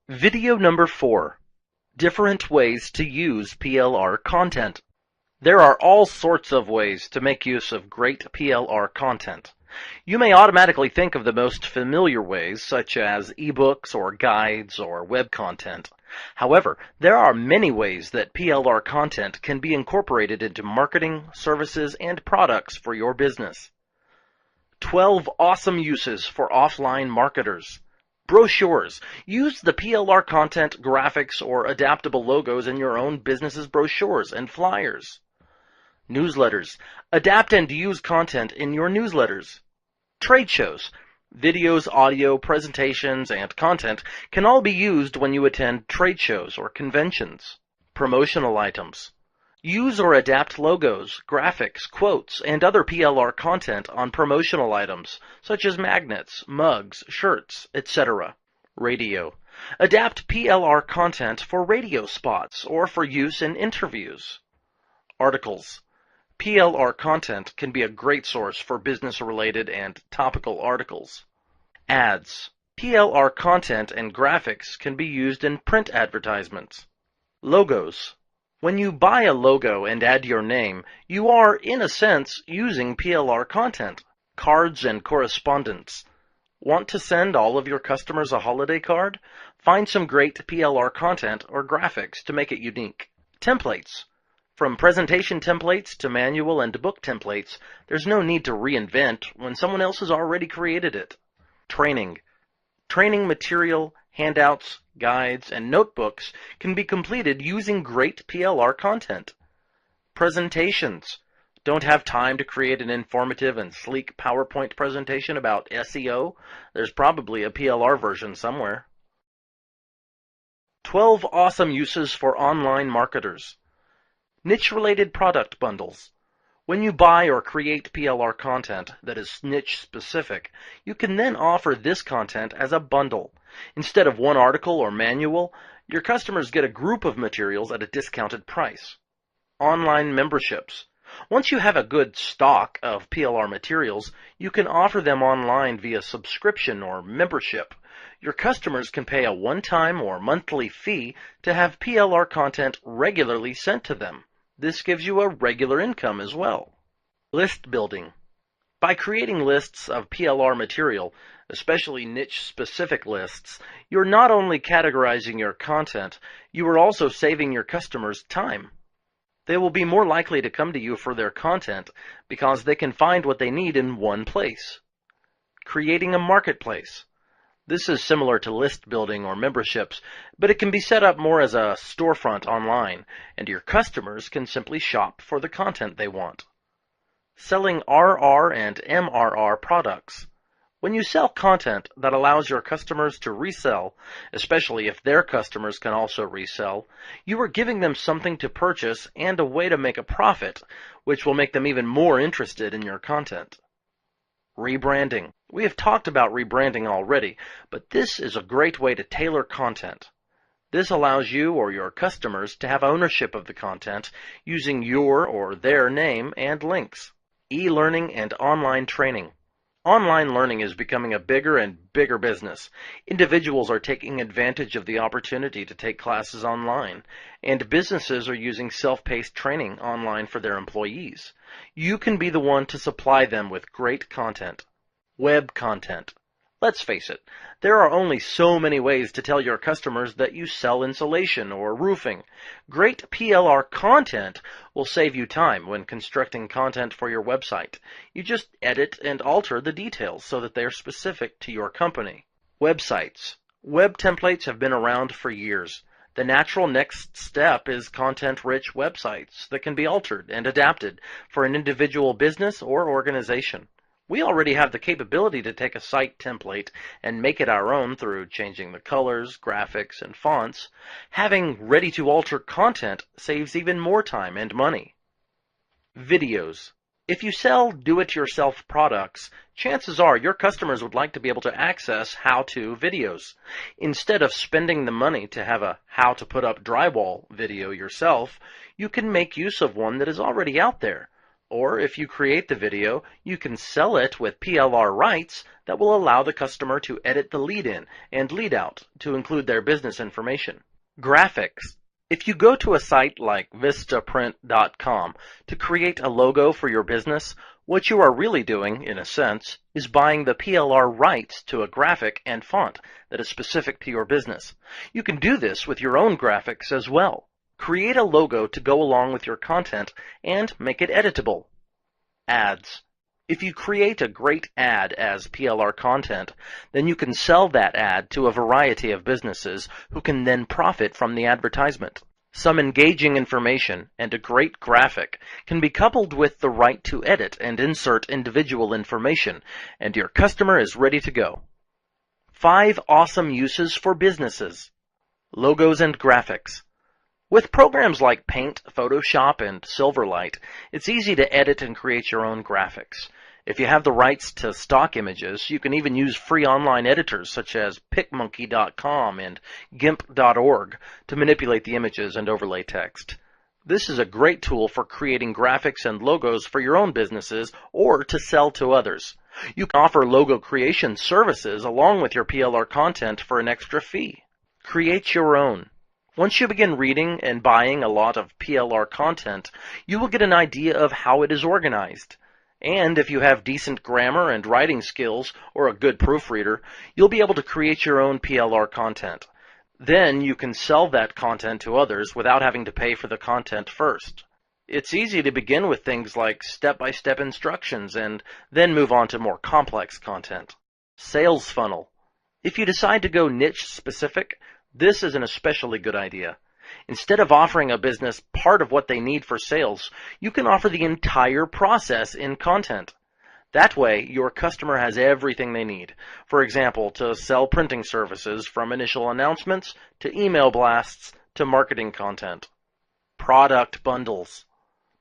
Video number 4. Different ways to use PLR content. There are all sorts of ways to make use of great PLR content. You may automatically think of the most familiar ways, such as ebooks or guides or web content. However, there are many ways that PLR content can be incorporated into marketing, services, and products for your business. 12 awesome uses for offline marketers. Brochures. Use the PLR content, graphics, or adaptable logos in your own business's brochures and flyers. Newsletters. Adapt and use content in your newsletters. Trade shows. Videos, audio, presentations, and content can all be used when you attend trade shows or conventions. Promotional items. Use or adapt logos, graphics, quotes, and other PLR content on promotional items, such as magnets, mugs, shirts, etc. Radio. Adapt PLR content for radio spots or for use in interviews. Articles. PLR content can be a great source for business-related and topical articles. Ads. PLR content and graphics can be used in print advertisements. Logos. When you buy a logo and add your name, you are, in a sense, using PLR content. Cards and correspondence. Want to send all of your customers a holiday card? Find some great PLR content or graphics to make it unique. Templates. From presentation templates to manual and book templates, there's no need to reinvent when someone else has already created it. Training. Training material, handouts, guides, and notebooks can be completed using great PLR content. Presentations. Don't have time to create an informative and sleek PowerPoint presentation about SEO? There's probably a PLR version somewhere. 12 awesome uses for online marketers. Niche-related product bundles. When you buy or create PLR content that is niche-specific, you can then offer this content as a bundle. Instead of one article or manual, your customers get a group of materials at a discounted price. Online memberships. Once you have a good stock of PLR materials, you can offer them online via subscription or membership. Your customers can pay a one-time or monthly fee to have PLR content regularly sent to them. This gives you a regular income as well. List building. By creating lists of PLR material, especially niche-specific lists, you're not only categorizing your content, you are also saving your customers time. They will be more likely to come to you for their content because they can find what they need in one place. Creating a marketplace. This is similar to list building or memberships, but it can be set up more as a storefront online, and your customers can simply shop for the content they want. Selling RR and MRR products. When you sell content that allows your customers to resell, especially if their customers can also resell, you are giving them something to purchase and a way to make a profit, which will make them even more interested in your content. Rebranding. We have talked about rebranding already, but this is a great way to tailor content. This allows you or your customers to have ownership of the content using your or their name and links. E-learning and online training. Online learning is becoming a bigger and bigger business. Individuals are taking advantage of the opportunity to take classes online, and businesses are using self-paced training online for their employees. You can be the one to supply them with great content. Web content. Let's face it, there are only so many ways to tell your customers that you sell insulation or roofing. Great PLR content will save you time when constructing content for your website. You just edit and alter the details so that they are specific to your company. Websites. Web templates have been around for years. The natural next step is content-rich websites that can be altered and adapted for an individual business or organization. We already have the capability to take a site template and make it our own through changing the colors, graphics, and fonts. Having ready-to-alter content saves even more time and money. Videos. If you sell do-it-yourself products, chances are your customers would like to be able to access how-to videos. Instead of spending the money to have a how-to-put-up drywall video yourself, you can make use of one that is already out there. Or if you create the video, you can sell it with PLR rights that will allow the customer to edit the lead-in and lead-out to include their business information. Graphics. If you go to a site like vistaprint.com to create a logo for your business, what you are really doing, in a sense, is buying the PLR rights to a graphic and font that is specific to your business. You can do this with your own graphics as well. Create a logo to go along with your content and make it editable. Ads. If you create a great ad as PLR content, then you can sell that ad to a variety of businesses who can then profit from the advertisement. Some engaging information and a great graphic can be coupled with the right to edit and insert individual information, and your customer is ready to go. 5 awesome uses for businesses. Logos and graphics. With programs like Paint, Photoshop, and Silverlight, it's easy to edit and create your own graphics. If you have the rights to stock images, you can even use free online editors such as PicMonkey.com and GIMP.org to manipulate the images and overlay text. This is a great tool for creating graphics and logos for your own businesses or to sell to others. You can offer logo creation services along with your PLR content for an extra fee. Create your own. Once you begin reading and buying a lot of PLR content, you will get an idea of how it is organized. And if you have decent grammar and writing skills or a good proofreader, you'll be able to create your own PLR content. Then you can sell that content to others without having to pay for the content first. It's easy to begin with things like step-by-step instructions and then move on to more complex content. Sales funnel. If you decide to go niche specific, this is an especially good idea. Instead of offering a business part of what they need for sales, you can offer the entire process in content. That way, your customer has everything they need. For example, to sell printing services from initial announcements to email blasts to marketing content. Product bundles.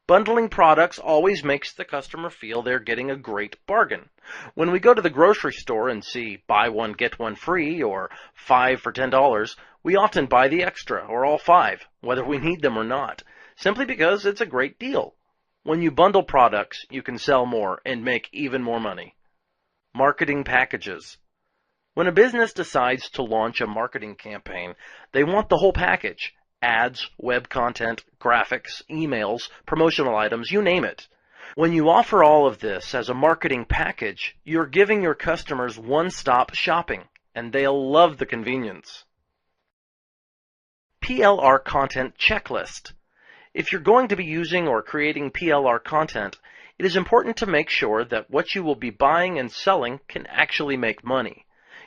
Bundling products always makes the customer feel they're getting a great bargain. When we go to the grocery store and see buy one, get one free or 5 for $10, we often buy the extra or all 5, whether we need them or not, simply because it's a great deal. When you bundle products, you can sell more and make even more money. Marketing packages. When a business decides to launch a marketing campaign, they want the whole package. Ads, web content, graphics, emails, promotional items, you name it. When you offer all of this as a marketing package, you're giving your customers one-stop shopping, and they'll love the convenience. PLR content checklist. If you're going to be using or creating PLR content, it is important to make sure that what you will be buying and selling can actually make money.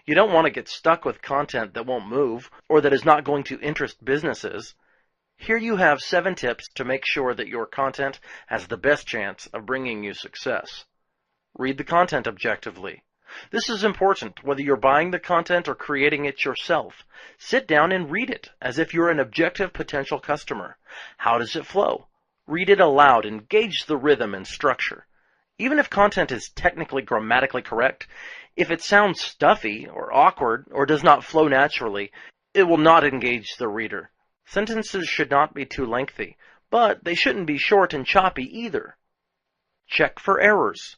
You don't want to get stuck with content that won't move or that is not going to interest businesses. Here you have 7 tips to make sure that your content has the best chance of bringing you success. Read the content objectively. This is important whether you're buying the content or creating it yourself. Sit down and read it as if you're an objective potential customer. How does it flow? Read it aloud and gauge the rhythm and structure. Even if content is technically grammatically correct, if it sounds stuffy or awkward or does not flow naturally, it will not engage the reader. Sentences should not be too lengthy, but they shouldn't be short and choppy either. Check for errors.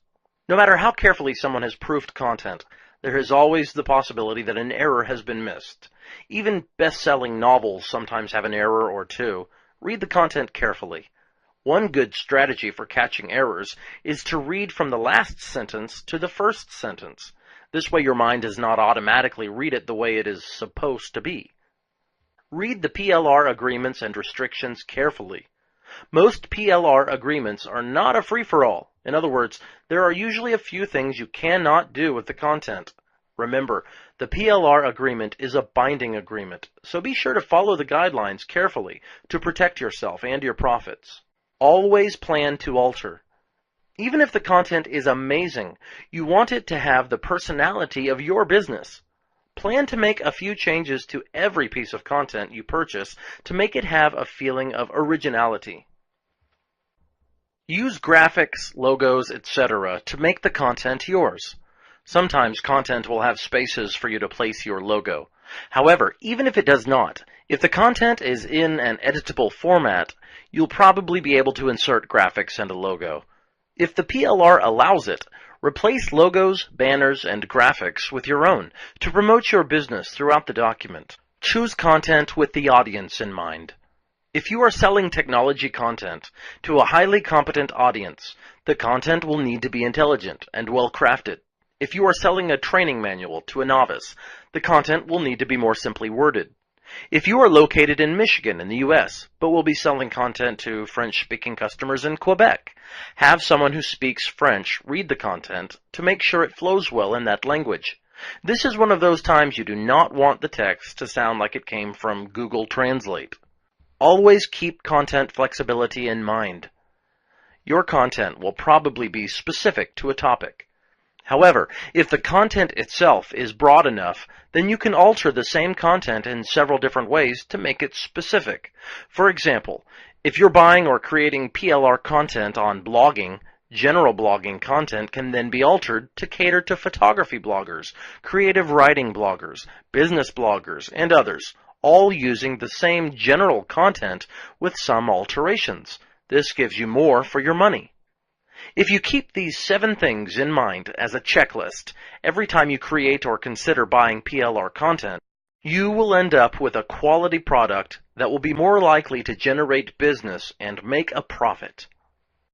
No matter how carefully someone has proofed content, there is always the possibility that an error has been missed. Even best-selling novels sometimes have an error or two. Read the content carefully. One good strategy for catching errors is to read from the last sentence to the first sentence. This way your mind does not automatically read it the way it is supposed to be. Read the PLR agreements and restrictions carefully. Most PLR agreements are not a free-for-all. In other words, there are usually a few things you cannot do with the content. Remember, the PLR agreement is a binding agreement, so be sure to follow the guidelines carefully to protect yourself and your profits. Always plan to alter. Even if the content is amazing, you want it to have the personality of your business. Plan to make a few changes to every piece of content you purchase to make it have a feeling of originality. Use graphics, logos, etc. to make the content yours. Sometimes content will have spaces for you to place your logo. However, even if it does not, if the content is in an editable format, you'll probably be able to insert graphics and a logo. If the PLR allows it, replace logos, banners, and graphics with your own to promote your business throughout the document. Choose content with the audience in mind. If you are selling technology content to a highly competent audience, the content will need to be intelligent and well crafted. If you are selling a training manual to a novice, the content will need to be more simply worded. If you are located in Michigan in the U.S., but will be selling content to French-speaking customers in Quebec, have someone who speaks French read the content to make sure it flows well in that language. This is one of those times you do not want the text to sound like it came from Google Translate. Always keep content flexibility in mind. Your content will probably be specific to a topic. However, if the content itself is broad enough, then you can alter the same content in several different ways to make it specific. For example, if you're buying or creating PLR content on blogging, general blogging content can then be altered to cater to photography bloggers, creative writing bloggers, business bloggers, and others, all using the same general content with some alterations. This gives you more for your money. If you keep these 7 things in mind as a checklist every time you create or consider buying PLR content, you will end up with a quality product that will be more likely to generate business and make a profit.